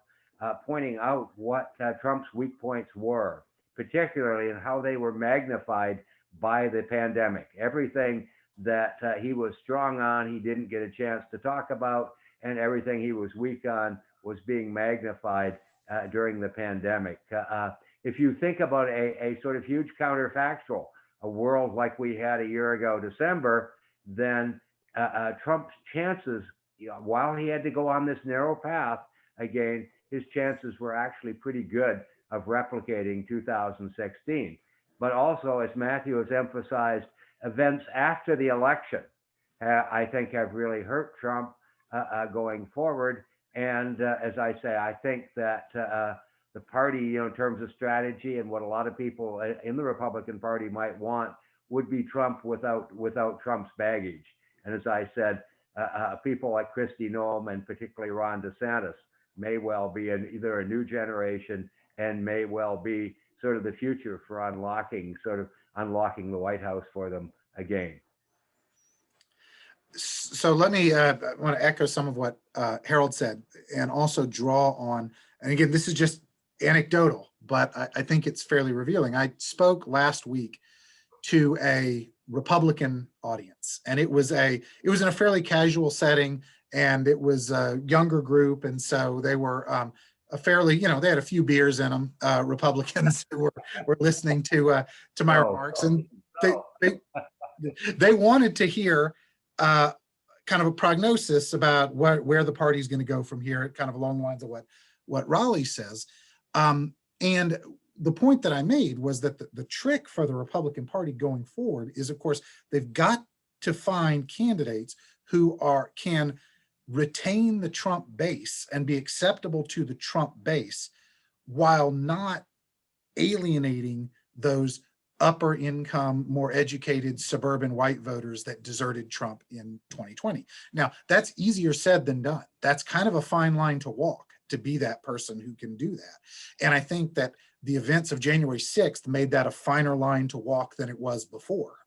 pointing out what Trump's weak points were, particularly in how they were magnified by the pandemic. Everything that he was strong on, he didn't get a chance to talk about, and everything he was weak on was being magnified during the pandemic. If you think about a sort of huge counterfactual, a world like we had a year ago, December, then Trump's chances, while he had to go on this narrow path again, his chances were actually pretty good of replicating 2016. But also, as Matthew has emphasized, events after the election, I think, have really hurt Trump going forward. And as I say, I think that the party, in terms of strategy and what a lot of people in the Republican Party might want, would be Trump without Trump's baggage. And as I said, people like Kristi Noem and particularly Ron DeSantis may well be either a new generation and may well be sort of the future for unlocking the White House for them again. So let me, I want to echo some of what Harold said and also draw on, and again, this is just anecdotal, but I think it's fairly revealing. I spoke last week to a Republican audience, and it was in a fairly casual setting, and it was a younger group, and so they were a fairly, they had a few beers in them, Republicans who were listening to my remarks, and they wanted to hear kind of a prognosis about where the party's going to go from here, kind of along the lines of what Raleigh says. And the point that I made was that the trick for the Republican Party going forward is, of course, they've got to find candidates who can retain the Trump base and be acceptable to the Trump base while not alienating those upper income, more educated suburban white voters that deserted Trump in 2020. Now, that's easier said than done. That's kind of a fine line to walk, to be that person who can do that. And I think that the events of January 6th made that a finer line to walk than it was before.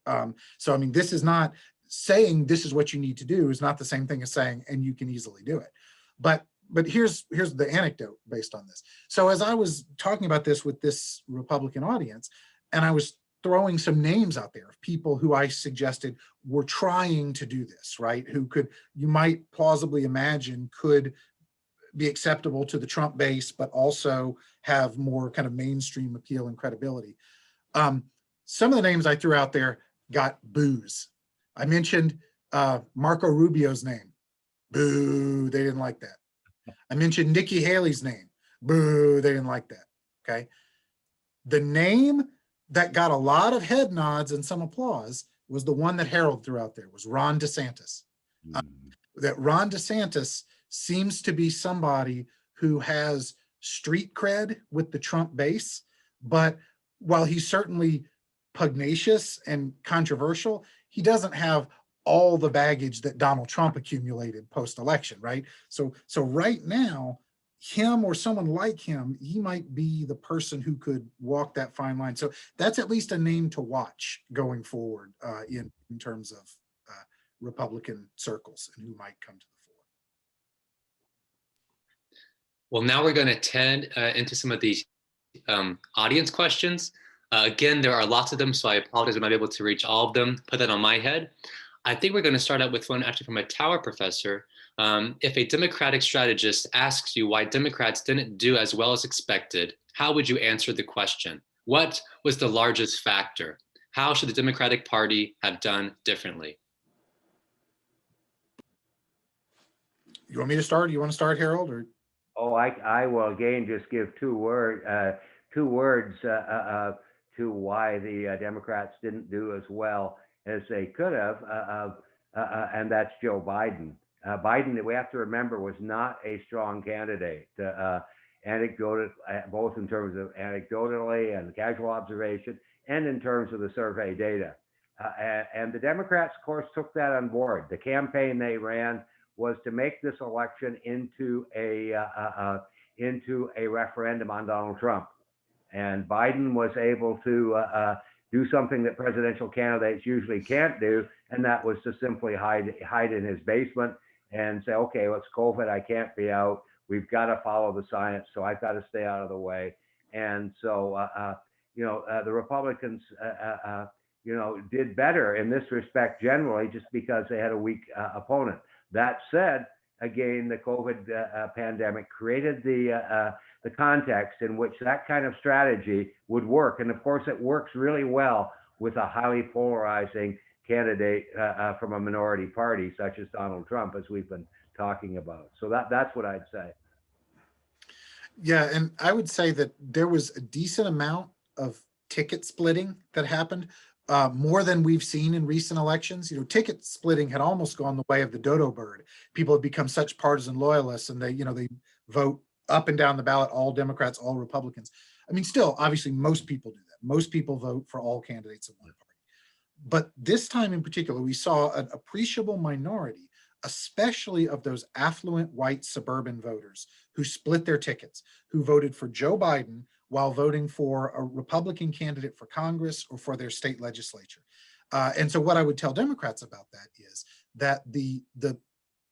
So, I mean, this is not saying this is what you need to do, is not the same thing as saying, and you can easily do it. But here's the anecdote based on this. So as I was talking about this with this Republican audience, and I was throwing some names out there of people who I suggested were trying to do this, right? Who you might plausibly imagine could be acceptable to the Trump base, but also have more kind of mainstream appeal and credibility. Some of the names I threw out there got boos. I mentioned Marco Rubio's name. Boo, they didn't like that. I mentioned Nikki Haley's name. Boo, they didn't like that, okay? The name that got a lot of head nods and some applause was the one that Harold threw out there, was Ron DeSantis. That Ron DeSantis seems to be somebody who has street cred with the Trump base, but while he's certainly pugnacious and controversial, he doesn't have all the baggage that Donald Trump accumulated post-election, right? So right now, him or someone like him, he might be the person who could walk that fine line. So that's at least a name to watch going forward in terms of Republican circles and who might come to the fore. Well, now we're going to tend into some of these audience questions. Again, there are lots of them, so I apologize I'm not able to reach all of them, put that on my head. I think we're going to start out with one actually from a Tower professor. If a Democratic strategist asks you why Democrats didn't do as well as expected, how would you answer the question? What was the largest factor? How should the Democratic Party have done differently? You want me to start? You want to start, Harold? Or? Oh, I will again just give two words to why the Democrats didn't do as well as they could have, and that's Joe Biden. Biden, we have to remember, was not a strong candidate. Anecdotal, both in terms of anecdotally and casual observation, and in terms of the survey data. And the Democrats, of course, took that on board. The campaign they ran was to make this election into a referendum on Donald Trump. And Biden was able to do something that presidential candidates usually can't do, and that was to simply hide in his basement and say, okay, well, it's COVID, I can't be out. We've got to follow the science, so I've got to stay out of the way. And so, the Republicans, did better in this respect generally, just because they had a weak opponent. That said, again, the COVID pandemic created the context in which that kind of strategy would work. And of course, it works really well with a highly polarizing candidate from a minority party, such as Donald Trump, as we've been talking about. So that's what I'd say. Yeah, and I would say that there was a decent amount of ticket splitting that happened, more than we've seen in recent elections. Ticket splitting had almost gone the way of the dodo bird. People have become such partisan loyalists, and they vote up and down the ballot, all Democrats, all Republicans. I mean, still, obviously, most people do that. Most people vote for all candidates of one party. But this time in particular, we saw an appreciable minority, especially of those affluent white suburban voters who split their tickets, who voted for Joe Biden while voting for a Republican candidate for Congress or for their state legislature. And so what I would tell Democrats about that is that the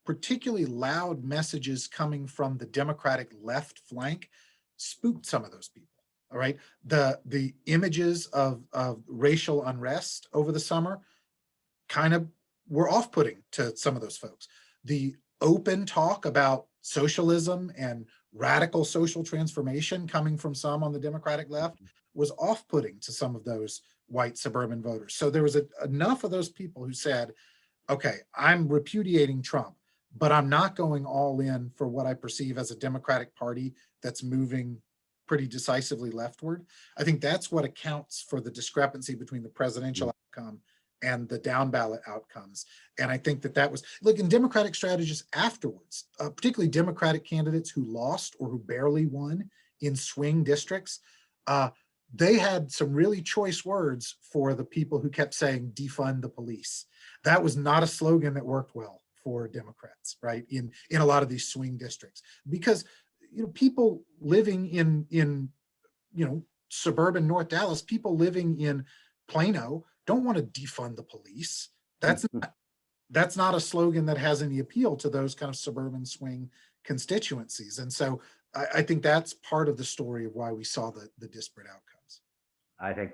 particularly loud messages coming from the Democratic left flank spooked some of those people. All right. The images of racial unrest over the summer kind of were off-putting to some of those folks. The open talk about socialism and radical social transformation coming from some on the Democratic left was off-putting to some of those white suburban voters. So there was enough of those people who said, okay, I'm repudiating Trump, but I'm not going all in for what I perceive as a Democratic Party that's moving pretty decisively leftward. I think that's what accounts for the discrepancy between the presidential outcome and the down ballot outcomes. And I think that was, look, in Democratic strategists afterwards, particularly Democratic candidates who lost or who barely won in swing districts, they had some really choice words for the people who kept saying, defund the police. That was not a slogan that worked well for Democrats, right? In a lot of these swing districts, because people living in suburban North Dallas, people living in Plano don't want to defund the police. That's not a slogan that has any appeal to those kind of suburban swing constituencies. And so I think that's part of the story of why we saw the disparate outcomes. I think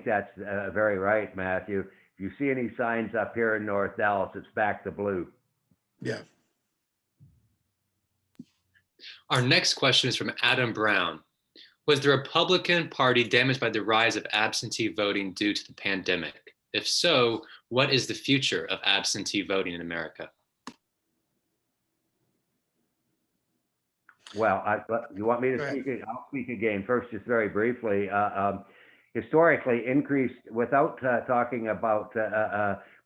that's very right, Matthew. If you see any signs up here in North Dallas, it's back to blue. Yeah. Our next question is from Adam Brown. Was the Republican Party damaged by the rise of absentee voting due to the pandemic? If so, what is the future of absentee voting in America? Well, you want me to speak? I'll speak again. First, just very briefly. Historically, increased, without talking about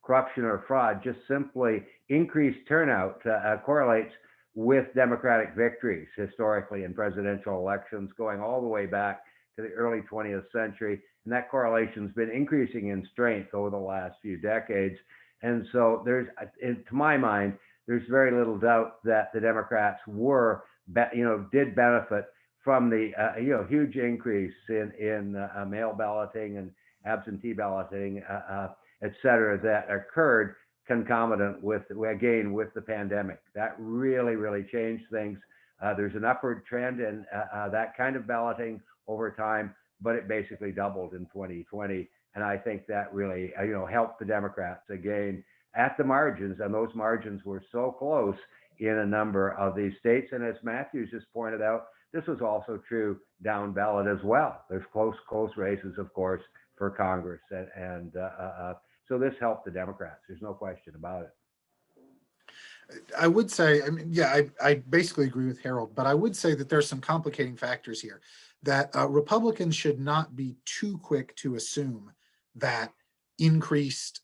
corruption or fraud, just simply increased turnout correlates with Democratic victories historically in presidential elections, going all the way back to the early 20th century. And that correlation's been increasing in strength over the last few decades. And so to my mind, there's very little doubt that the Democrats did benefit from the huge increase in mail balloting and absentee balloting, et cetera, that occurred concomitant with the pandemic. That really changed things. There's an upward trend in that kind of balloting over time, but it basically doubled in 2020. And I think that really helped the Democrats again at the margins, and those margins were so close in a number of these states. And as Matthews just pointed out, this was also true down ballot as well. There's close races, of course, for Congress, and so this helped the Democrats. There's no question about it. I would say, I basically agree with Harold, but I would say that there's some complicating factors here, that Republicans should not be too quick to assume that increased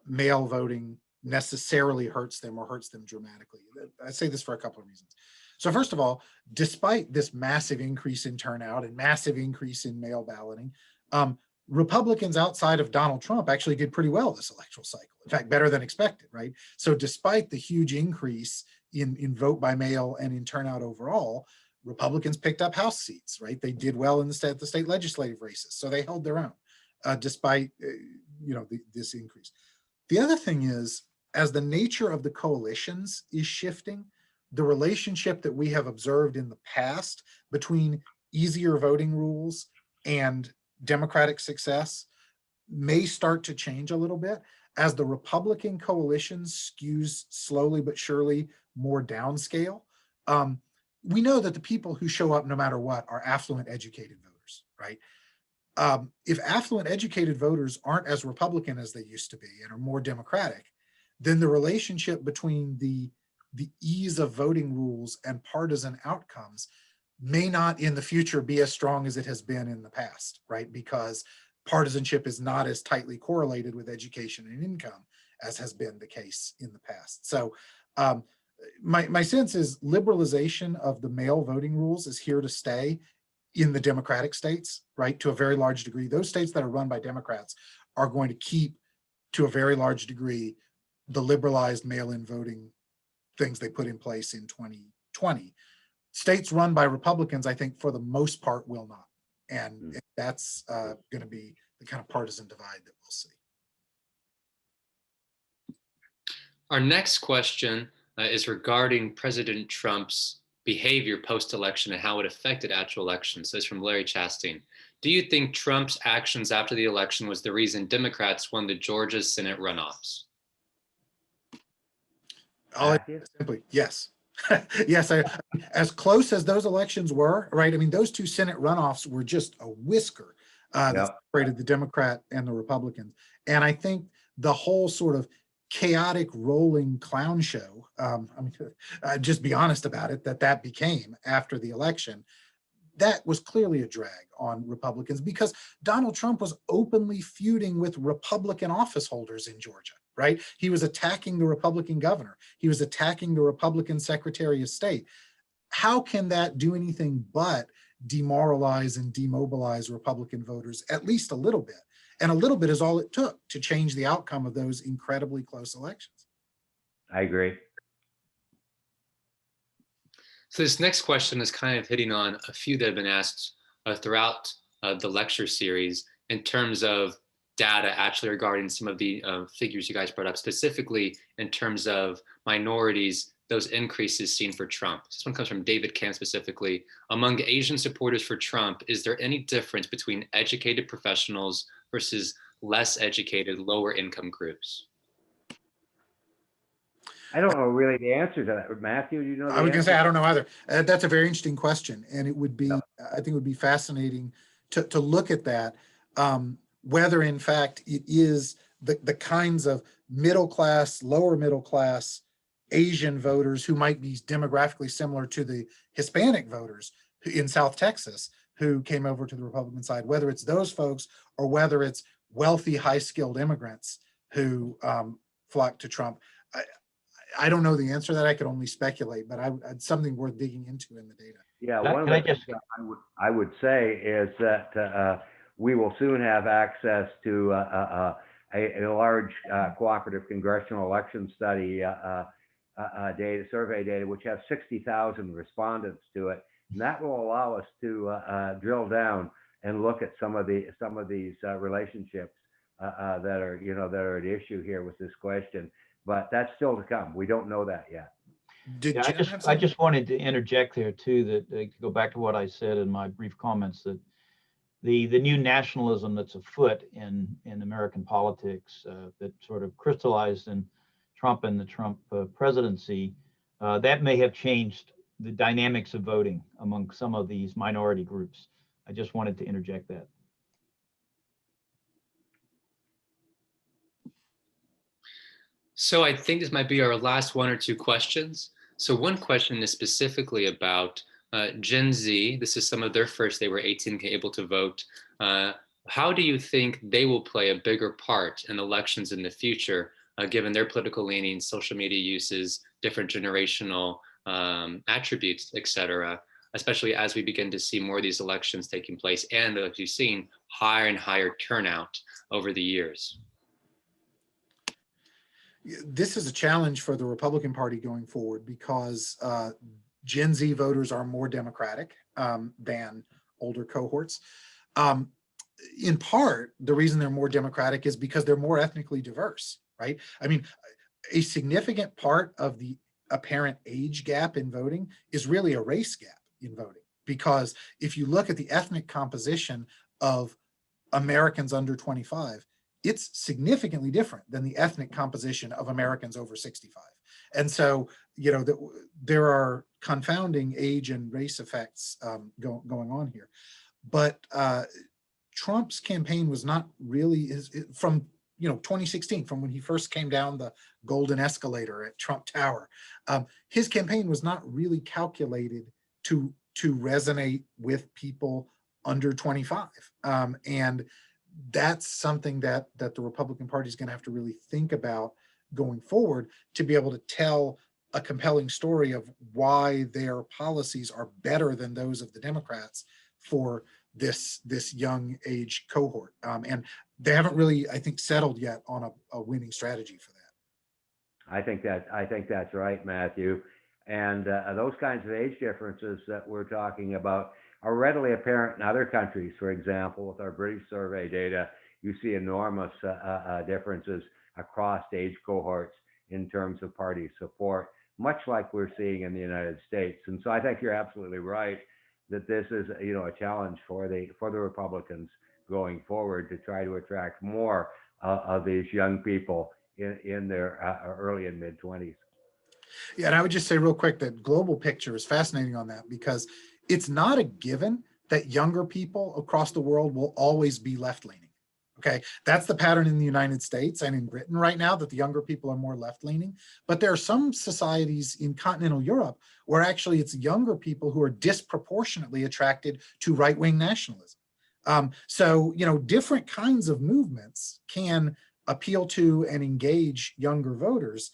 mail voting necessarily hurts them or hurts them dramatically. I say this for a couple of reasons. So first of all, despite this massive increase in turnout and massive increase in mail balloting, Republicans outside of Donald Trump actually did pretty well this electoral cycle. In fact, better than expected, right? So despite the huge increase in vote by mail and in turnout overall, Republicans picked up House seats, right? They did well in the state legislative races, so they held their own despite this increase. The other thing is, as the nature of the coalitions is shifting, the relationship that we have observed in the past between easier voting rules and Democratic success may start to change a little bit as the Republican coalition skews slowly but surely more downscale. We know that the people who show up no matter what are affluent, educated voters, right? If affluent, educated voters aren't as Republican as they used to be and are more Democratic, then the relationship between the ease of voting rules and partisan outcomes may not in the future be as strong as it has been in the past, right? Because partisanship is not as tightly correlated with education and income as has been the case in the past. So my sense is liberalization of the mail voting rules is here to stay in the Democratic states, right? To a very large degree. Those states that are run by Democrats are going to keep, to a very large degree, the liberalized mail-in voting things they put in place in 2020. States run by Republicans, I think, for the most part, will not. And that's going to be the kind of partisan divide that we'll see. Our next question is regarding President Trump's behavior post-election and how it affected actual elections. So it's from Larry Chastain. Do you think Trump's actions after the election was the reason Democrats won the Georgia Senate runoffs? Simply, yes. Yes, as close as those elections were, right? I mean, those two Senate runoffs were just a whisker that separated the Democrat and the Republicans. And I think the whole sort of chaotic rolling clown show, just be honest about it, that became after the election, that was clearly a drag on Republicans because Donald Trump was openly feuding with Republican office holders in Georgia, right? He was attacking the Republican governor. He was attacking the Republican Secretary of State. How can that do anything but demoralize and demobilize Republican voters at least a little bit? And a little bit is all it took to change the outcome of those incredibly close elections. I agree. So this next question is kind of hitting on a few that have been asked throughout the lecture series in terms of data actually regarding some of the figures you guys brought up, specifically in terms of minorities, those increases seen for Trump. This one comes from David Camp specifically. Among Asian supporters for Trump, is there any difference between educated professionals versus less educated, lower income groups? I don't know really the answer to that. Matthew, do you know? I was going to say, I don't know either. That's a very interesting question. And it would be, I think it would be fascinating to look at that, whether in fact it is the kinds of middle class, lower middle class Asian voters who might be demographically similar to the Hispanic voters in South Texas who came over to the Republican side, whether it's those folks or whether it's wealthy, high-skilled immigrants who flocked to Trump. I don't know the answer to that. I could only speculate, but it's something worth digging into in the data. Yeah, one of the things I would say is that we will soon have access to a large cooperative congressional election study survey data, which has 60,000 respondents to it, and that will allow us to drill down and look at some of these relationships that are at issue here with this question. But that's still to come. We don't know that yet. I just wanted to interject there too, that to go back to what I said in my brief comments, that the new nationalism that's afoot in American politics that sort of crystallized in Trump and the Trump presidency, that may have changed the dynamics of voting among some of these minority groups. I just wanted to interject that. So I think this might be our last one or two questions. So one question is specifically about Gen Z. This is some of their first, they were 18, able to vote. How do you think they will play a bigger part in elections in the future, given their political leanings, social media uses, different generational attributes, et cetera, especially as we begin to see more of these elections taking place and, as you've seen, higher and higher turnout over the years? This is a challenge for the Republican Party going forward because Gen Z voters are more Democratic than older cohorts. In part, the reason they're more Democratic is because they're more ethnically diverse, right? I mean, a significant part of the apparent age gap in voting is really a race gap in voting, because if you look at the ethnic composition of Americans under 25, it's significantly different than the ethnic composition of Americans over 65. And so, you know, there are confounding age and race effects going on here. But Trump's campaign was not really from 2016, from when he first came down the golden escalator at Trump Tower. His campaign was not really calculated to resonate with people under 25, and that's something that the Republican Party is going to have to really think about going forward, to be able to tell a compelling story of why their policies are better than those of the Democrats for this young age cohort. And they haven't really, I think, settled yet on a winning strategy for that. I think that's right, Matthew. And those kinds of age differences that we're talking about are readily apparent in other countries. For example, with our British survey data, you see enormous differences across age cohorts in terms of party support, much like we're seeing in the United States. And so I think you're absolutely right that this is, a challenge for the Republicans going forward, to try to attract more of these young people in their early and mid 20s. Yeah, and I would just say real quick that global picture is fascinating on that, because it's not a given that younger people across the world will always be left-leaning. Okay, that's the pattern in the United States and in Britain right now, that the younger people are more left-leaning. But there are some societies in continental Europe where actually it's younger people who are disproportionately attracted to right-wing nationalism. So, different kinds of movements can appeal to and engage younger voters.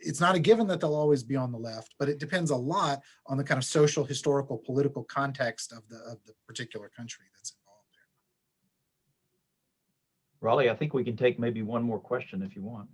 It's not a given that they'll always be on the left, but it depends a lot on the kind of social, historical, political context of the particular country that's involved there. Raleigh, I think we can take maybe one more question if you want.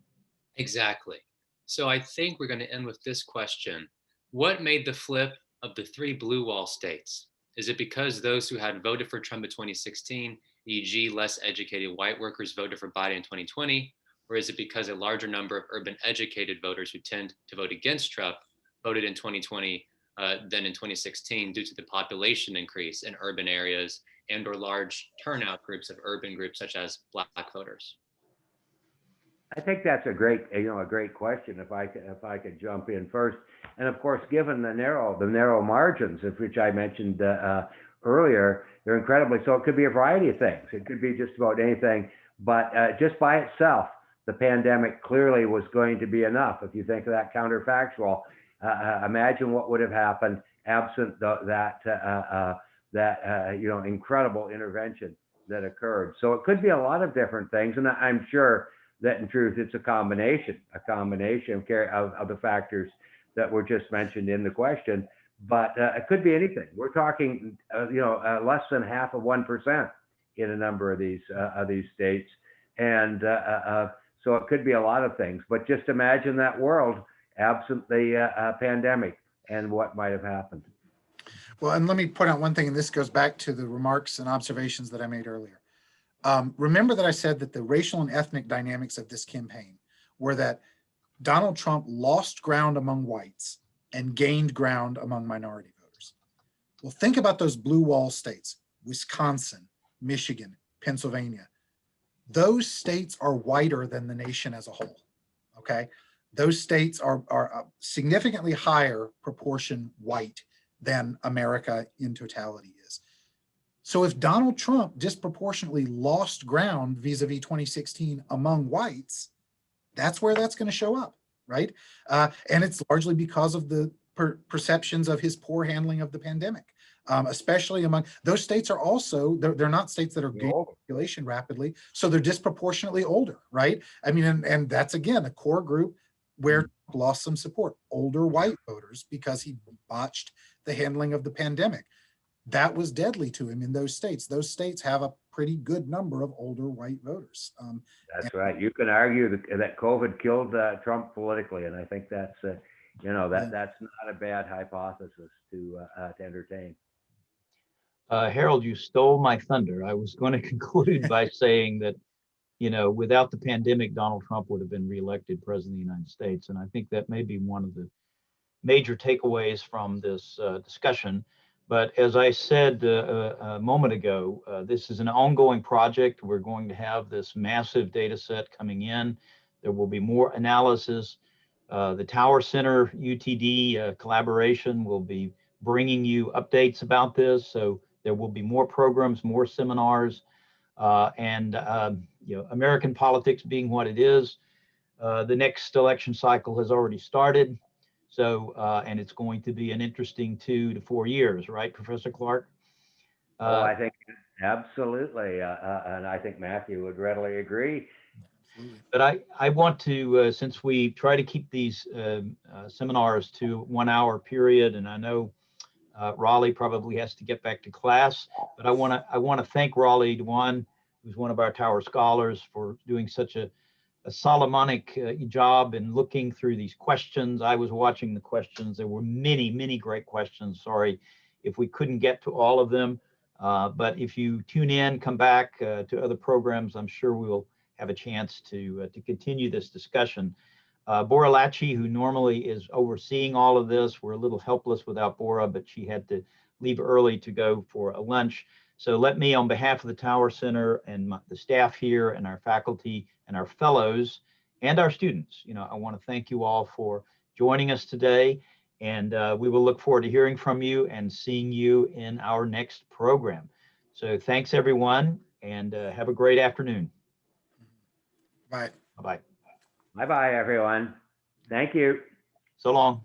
Exactly. So I think we're going to end with this question. What made the flip of the 3 blue wall states? Is it because those who had voted for Trump in 2016, e.g. less educated white workers, voted for Biden in 2020? Or is it because a larger number of urban educated voters who tend to vote against Trump voted in 2020 than in 2016 due to the population increase in urban areas and or large turnout groups of urban groups such as Black voters? I think that's a great question. If I could jump in first, and of course, given the narrow margins, of which I mentioned earlier, they're incredibly. So it could be a variety of things. It could be just about anything. But just by itself, the pandemic clearly was going to be enough. If you think of that counterfactual, imagine what would have happened absent that incredible intervention that occurred. So it could be a lot of different things, and I'm sure that in truth it's a combination of the factors that were just mentioned in the question. But it could be anything. We're talking less than 0.5% in a number of these states, and so it could be a lot of things. But just imagine that world absent the pandemic and what might have happened. Well, and let me point out one thing, and this goes back to the remarks and observations that I made earlier. Remember that I said that the racial and ethnic dynamics of this campaign were that Donald Trump lost ground among whites and gained ground among minority voters. Well, think about those blue wall states: Wisconsin, Michigan, Pennsylvania. Those states are whiter than the nation as a whole, okay? Those states are a significantly higher proportion white than America in totality is. So if Donald Trump disproportionately lost ground vis-a-vis 2016 among whites, that's where that's going to show up, right? And it's largely because of the perceptions of his poor handling of the pandemic, especially among those states. Are also, they're not states that are gaining population rapidly, so they're disproportionately older, right? I mean, and that's again a core group where Trump lost some support, older white voters, because he botched the handling of the pandemic. That was deadly to him in those states. Those states have a pretty good number of older white voters. That's right. You can argue that COVID killed Trump politically, and I think that's that's not a bad hypothesis to entertain. Harold, you stole my thunder. I was going to conclude by saying that, without the pandemic, Donald Trump would have been reelected president of the United States. And I think that may be one of the major takeaways from this discussion. But as I said a moment ago, this is an ongoing project. We're going to have this massive data set coming in. There will be more analysis. The Tower Center UTD collaboration will be bringing you updates about this. So there will be more programs, more seminars, and American politics being what it is, the next election cycle has already started. So, and it's going to be an interesting 2 to 4 years, right, Professor Clark? I think absolutely, and I think Matthew would readily agree. But I want to, since we try to keep these seminars to 1 hour period, and I know Raleigh probably has to get back to class, but I want to thank Raleigh Dewan, who's one of our Tower scholars, for doing such a Solomonic job in looking through these questions. I was watching the questions. There were many, many great questions. Sorry if we couldn't get to all of them. But if you tune in, come back to other programs, I'm sure we'll have a chance to continue this discussion. Bora Lachi, who normally is overseeing all of this, we're a little helpless without Bora, but she had to leave early to go for a lunch. So let me, on behalf of the Tower Center and the staff here and our faculty and our fellows and our students, I want to thank you all for joining us today. And we will look forward to hearing from you and seeing you in our next program. So thanks, everyone, and have a great afternoon. Bye. Bye-bye. Bye-bye, everyone. Thank you. So long.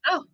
Oh,